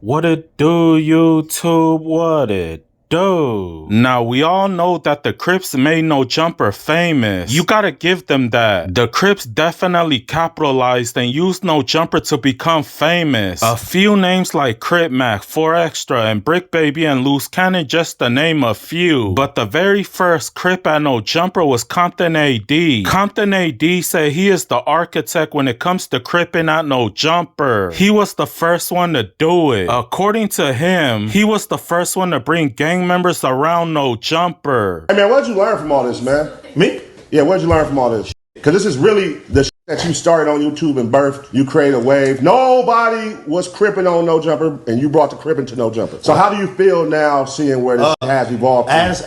What it do, YouTube? What it do? Now, we all know that the Crips made No Jumper famous. You gotta give them that. The Crips definitely capitalized and used No Jumper to become famous. A few names like Crip Mac, 4 Extra, and Brick Baby and Loose Cannon, just to name a few. But the very first Crip at No Jumper was Compton AD. Compton AD said he is the architect when it comes to Cripping at No Jumper. He was the first one to do it. According to him, he was the first one to bring gang members around No Jumper. Hey man, what'd you learn from all this, man? Me? Yeah, what'd you learn from all this? Because this is really the that you started on YouTube and birthed. You created a wave. Nobody was cripping on No Jumper, and you brought the cripping to No Jumper. So how do you feel now seeing where this has evolved? As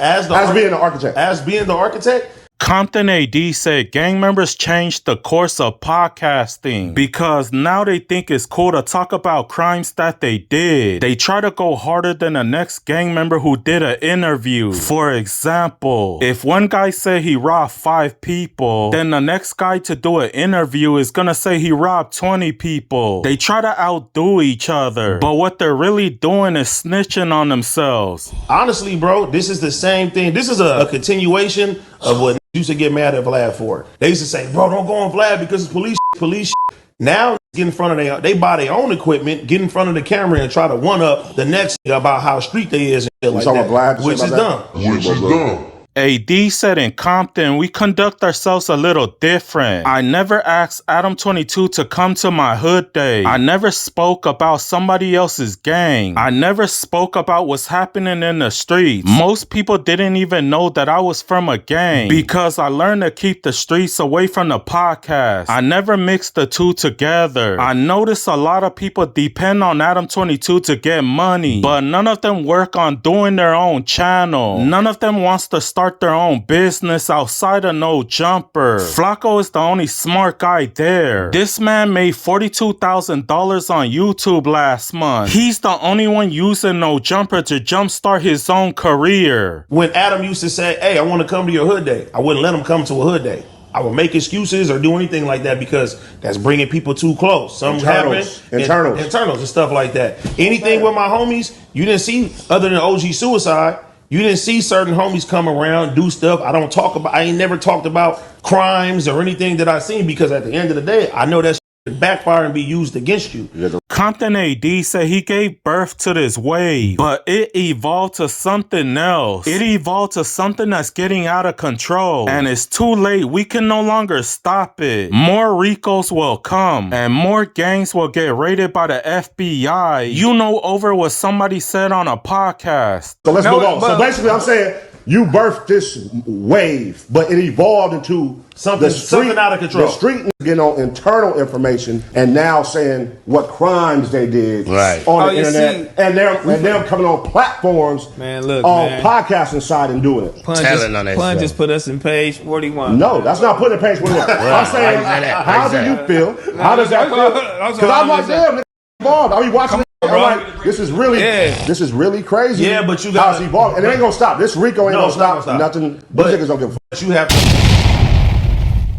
being the architect. As being the architect? Compton AD said gang members changed the course of podcasting because now they think it's cool to talk about crimes that they did. They try to go harder than the next gang member who did an interview. For example, if one guy said he robbed 5 people, then the next guy to do an interview is gonna say he robbed 20 people. They try to outdo each other, but what they're really doing is snitching on themselves. Honestly, bro, this is the same thing. This is a continuation of what used to get mad at Vlad for. They used to say, bro, don't go on Vlad because it's police. Now get in front of they buy their own equipment, get in front of the camera and try to one up the next about how street they is and shit like that, Vlad, which is dumb. AD said in Compton, we conduct ourselves a little different. I never asked Adam 22 to come to my hood day. I never spoke about somebody else's gang. I never spoke about what's happening in the streets. Most people didn't even know that I was from a gang because I learned to keep the streets away from the podcast. I never mixed the two together. I noticed a lot of people depend on Adam 22 to get money, but none of them work on doing their own channel. None of them wants to start their own business outside of No Jumper. Flocco is the only smart guy there. This man made $42,000 on YouTube last month. He's the only one using No Jumper to jumpstart his own career. When Adam used to say, hey, I want to come to your hood day, I wouldn't let him come to a hood day. I would make excuses or do anything like that because that's bringing people too close. Something happened. Internals and stuff like that. Anything with my homies, you didn't see other than OG Suicide. You didn't see certain homies come around, do stuff. I ain't never talked about crimes or anything that I seen because at the end of the day, I know that shit backfire and be used against you. Compton AD said he gave birth to this wave, but it evolved to something else. It evolved to something that's getting out of control, and it's too late. We can no longer stop it. More Ricos will come, and more gangs will get raided by the FBI. You know over what somebody said on a podcast. So let's move on. So basically I'm saying you birthed this wave, but it evolved into something out of control. The street getting on internal information and now saying what crimes they did on the internet, and they're coming on platforms, podcasting side and doing it. Pun just put us in page 41. No, that's not putting page 41. I'm saying, how do you feel? How does that feel? Because I'm like, damn, involved. I mean, watching. I'm like, this is really crazy. Yeah, but you got how it's evolving, and it ain't gonna stop. This Rico ain't gonna stop. Nothing. But niggas don't give a fuck. You have to.